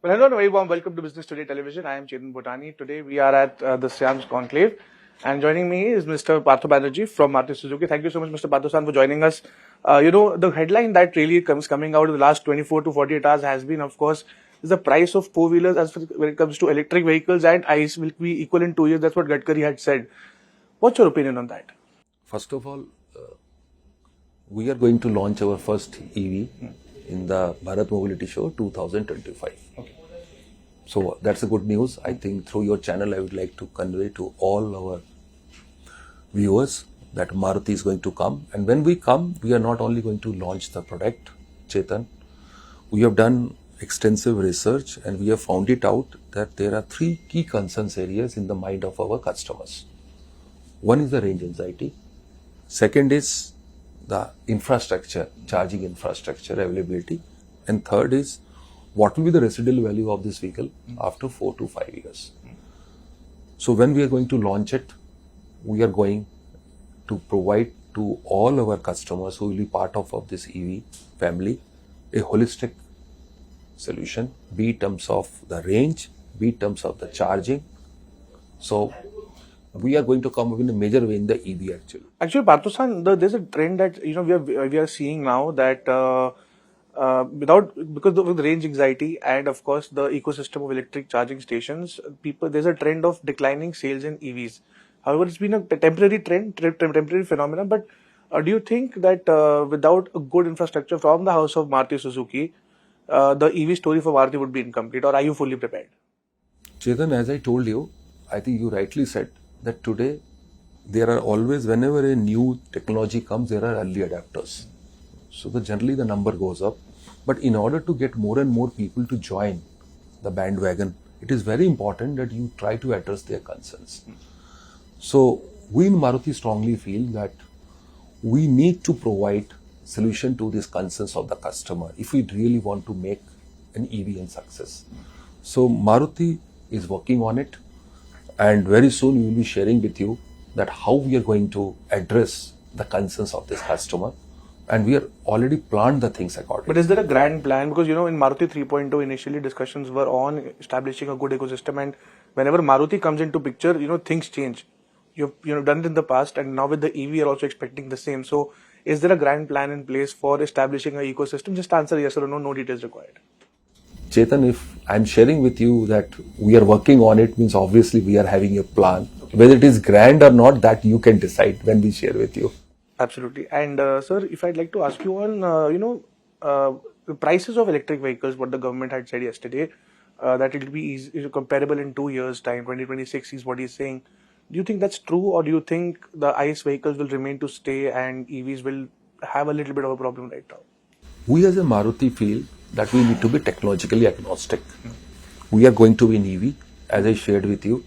Well, hello and a very warm welcome to Business Today Television. I am Chetan Bhutani. Today we are at the Siams Conclave, and joining me is Mr. Partho Banerjee from Maruti Suzuki. Thank you so much, Mr. Partho-san, for joining us. The headline that really coming out in the last 24 to 48 hours has been, of course, is the price of four-wheelers when it comes to electric vehicles and ICE will be equal in 2 years. That's what Gadkari had said. What's your opinion on that? First of all, we are going to launch our first EV in the Bharat Mobility Show 2025. Okay. So that's a good news. I think through your channel, I would like to convey to all our viewers that Maruti is going to come. And when we come, we are not only going to launch the product, Chetan. We have done extensive research and we have found it out that there are three key concerns areas in the mind of our customers. One is the range anxiety. Second is the infrastructure, charging infrastructure availability. And third is what will be the residual value of this vehicle after 4 to 5 years. So when we are going to launch it, we are going to provide to all our customers who will be part of this EV family a holistic solution, be in terms of the range, be in terms of the charging. So we are going to come up in a major way in the EV actually. Actually, Partho-san, there's a trend that we are seeing now that because of the range anxiety and of course the ecosystem of electric charging stations, there's a trend of declining sales in EVs. However, it's been a temporary trend, temporary phenomenon. But do you think that without a good infrastructure from the house of Maruti Suzuki, the EV story for Maruti would be incomplete, or are you fully prepared? Chetan, as I told you, I think you rightly said that today there are always, whenever a new technology comes, there are early adapters. So generally the number goes up. But in order to get more and more people to join the bandwagon, it is very important that you try to address their concerns. So we in Maruti strongly feel that we need to provide solution to these concerns of the customer if we really want to make an EV a success. So Maruti is working on it, and very soon we will be sharing with you that how we are going to address the concerns of this customer. And we are already planned the things accordingly. But is there a grand plan? Because, in Maruti 3.0, initially discussions were on establishing a good ecosystem. And whenever Maruti comes into picture, things change. You've done it in the past, and now with the EV, you're also expecting the same. So is there a grand plan in place for establishing an ecosystem? Just answer yes or no, no details required. Chetan, if I'm sharing with you that we are working on it, means obviously we are having a plan. Okay. Whether it is grand or not, that you can decide when we share with you. Absolutely. And sir, if I'd like to ask you on, the prices of electric vehicles, what the government had said yesterday, that it will be comparable in 2 years' time, 2026 is what he's saying. Do you think that's true, or do you think the ICE vehicles will remain to stay and EVs will have a little bit of a problem right now? We as a Maruti feel that we need to be technologically agnostic. We are going to be in EV, as I shared with you.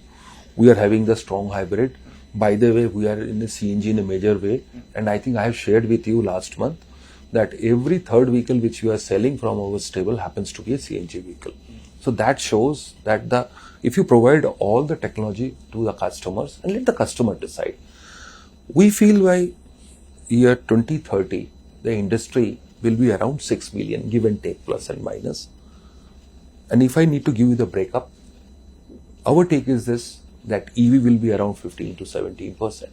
We are having the strong hybrid. By the way, we are in the CNG in a major way, and I think I have shared with you last month that every third vehicle which we are selling from our stable happens to be a CNG vehicle. So that shows that if you provide all the technology to the customers and let the customer decide, we feel by year 2030, the industry will be around 6 million, give and take, plus and minus. And if I need to give you the breakup, our take is this, that EV will be around 15 to 17%.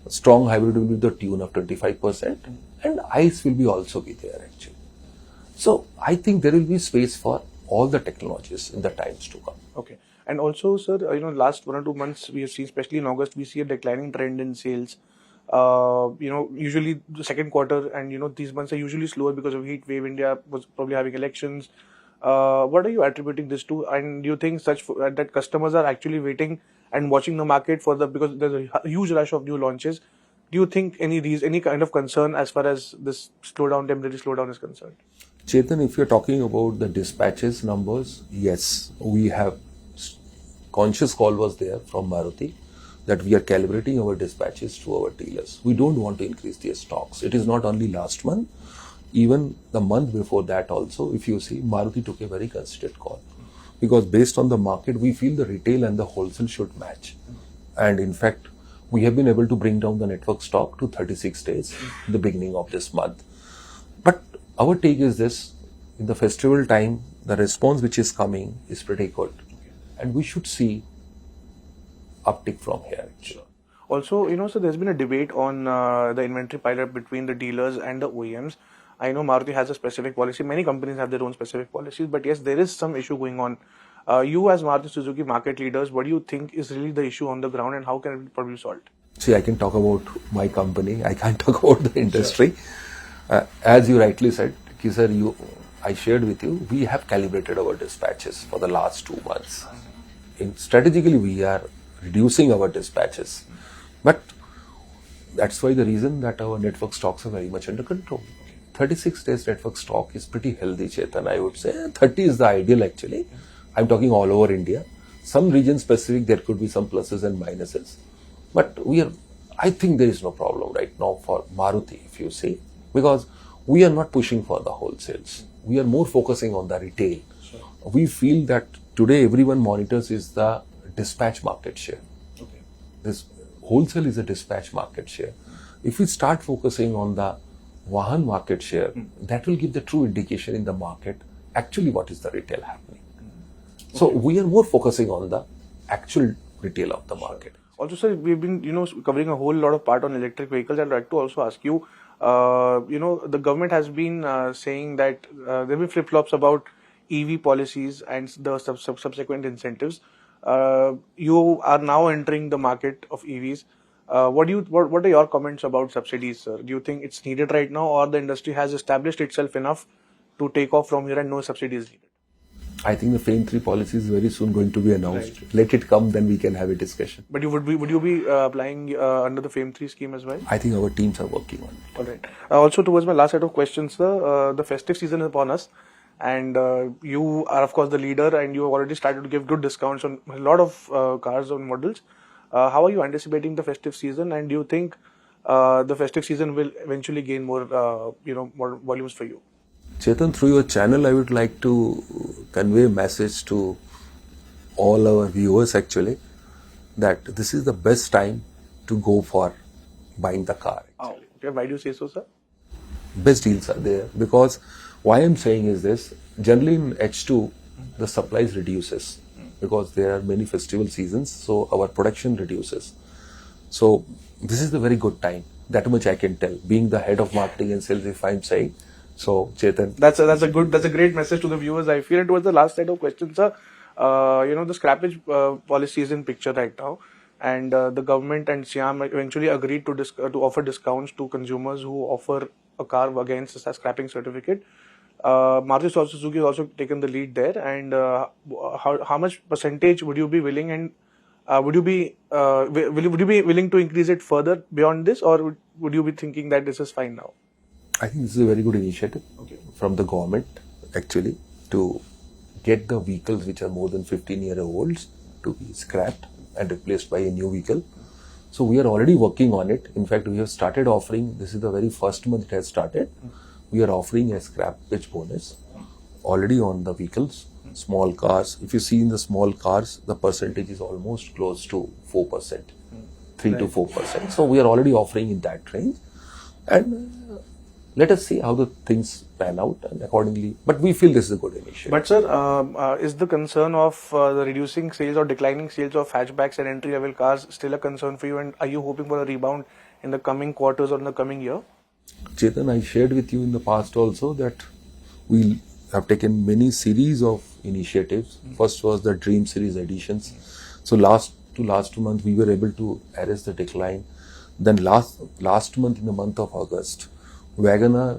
Strong hybrid will be the tune of 25%, and ICE will be also be there actually. So I think there will be space for all the technologies in the times to come. Okay. And also, sir, last 1 or 2 months we have seen, especially in August, we see a declining trend in sales. Usually the second quarter and these months are usually slower because of heat wave. India was probably having elections. What are you attributing this to? And do you think that customers are actually waiting and watching the market because there's a huge rush of new launches? Do you think any kind of concern as far as this temporary slowdown is concerned? Chetan, if you're talking about the dispatches numbers, yes, we have conscious call was there from Maruti that we are calibrating our dispatches to our dealers. We don't want to increase their stocks. It is not only last month, even the month before that also, if you see, Maruti took a very considered call. Because based on the market, we feel the retail and the wholesale should match. And in fact, we have been able to bring down the network stock to 36 days in the beginning of this month. But our take is this, in the festival time, the response which is coming is pretty good. And we should see uptick from here. Also, so there's been a debate on the inventory pileup between the dealers and the OEMs. I know Maruti has a specific policy. Many companies have their own specific policies, but yes, there is some issue going on. You as Maruti Suzuki market leaders, what do you think is really the issue on the ground, and how can it be probably solved? See, I can talk about my company. I can't talk about the industry. As you rightly said, sir, I shared with you, we have calibrated our dispatches for the last 2 months. Strategically, we are reducing our dispatches. But that's why the reason that our network stocks are very much under control. 36 days network stock is pretty healthy, Chetan. I would say 30 is the ideal actually. I'm talking all over India. Some region specific, there could be some pluses and minuses. But I think there is no problem right now for Maruti, if you see, because we are not pushing for the wholesales. We are more focusing on the retail. Sure. We feel that today everyone monitors is the dispatch market share. Okay. This wholesale is a dispatch market share. If we start focusing on the Vahan market share, that will give the true indication in the market actually what is the retail happening. Okay. So we are more focusing on the actual retail of the market. Also, sir, we've been covering a whole lot of part on electric vehicles. I'd like to also ask you, the government has been saying that there will be flip-flops about EV policies and the subsequent incentives. You are now entering the market of EVs. What are your comments about subsidies, sir? Do you think it's needed right now, or the industry has established itself enough to take off from here and no subsidies needed? I think the FAME 3 policy is very soon going to be announced. Right. Let it come, then we can have a discussion. But would you be applying under the FAME 3 scheme as well? I think our teams are working on it. All right. Also, towards my last set of questions, sir, the festive season is upon us, and you are of course the leader, and you have already started to give good discounts on a lot of cars and models. How are you anticipating the festive season, and do you think the festive season will eventually gain more volumes for you? Chetan, through your channel, I would like to convey a message to all our viewers actually that this is the best time to go for buying the car. Oh, okay. Why do you say so, sir? Best deals are there because why I'm saying is this, generally in H2, the supplies reduces because there are many festival seasons, so our production reduces. So this is the very good time. That much I can tell. Being the head of marketing and sales, if I'm saying. So, Chetan. That's a great message to the viewers. I feel it was the last set of questions, sir. The scrappage policy is in picture right now, and the government and SIAM eventually agreed to offer discounts to consumers who offer a car against a scrapping certificate. Maruti Suzuki has also taken the lead there. And how much percentage would you be willing, and would you be willing to increase it further beyond this, or would you be thinking that this is fine now? I think this is a very good initiative from the government actually to get the vehicles which are more than 15-year-olds to be scrapped and replaced by a new vehicle. So we are already working on it. In fact, we have started offering, this is the very first month it has started. We are offering a scrappage bonus already on the vehicles, small cars. If you see in the small cars, the percentage is almost close to 4%, 3 to 4%. So we are already offering in that range. And let us see how the things pan out and accordingly. But we feel this is a good initiative. But sir, is the concern of the reducing sales or declining sales of hatchbacks and entry-level cars still a concern for you? And are you hoping for a rebound in the coming quarters or in the coming year? Chetan, I shared with you in the past also that we have taken many series of initiatives. First was the Dream Series editions. So last 2 months we were able to arrest the decline. Then last month, in the month of August, WagonR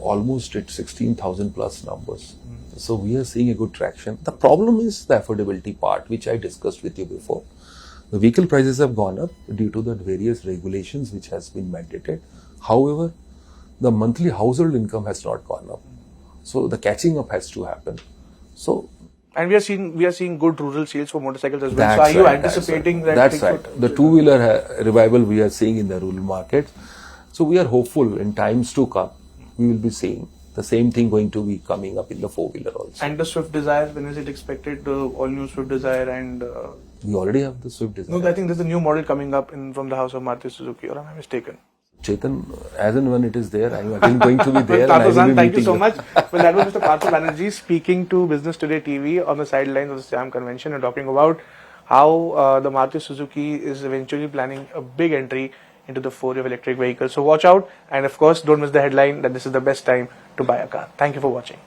almost at 16,000 plus numbers. So we are seeing a good traction. The problem is the affordability part, which I discussed with you before. The vehicle prices have gone up due to the various regulations which has been mandated. However, the monthly household income has not gone up. So the catching up has to happen. So, and we are seeing good rural sales for motorcycles as well. So are you anticipating that? That's right. The two-wheeler revival we are seeing in the rural markets. So we are hopeful in times to come, we will be seeing the same thing going to be coming up in the four-wheeler also. And the Swift Desire, when is it expected? The all-new Swift Desire and... we already have the Swift Desire. No, I think there's a new model coming up from the house of Maruti Suzuki, or am I mistaken? Chetan, as and when it is there, I am again going to be there. And I will Partho-san, be thank you meeting so much. Well, that was Mr. Partho Banerjee speaking to Business Today TV on the sidelines of the SIAM convention and talking about how the Maruti Suzuki is eventually planning a big entry into the four-wheel electric vehicle. So watch out, and of course, don't miss the headline that this is the best time to buy a car. Thank you for watching.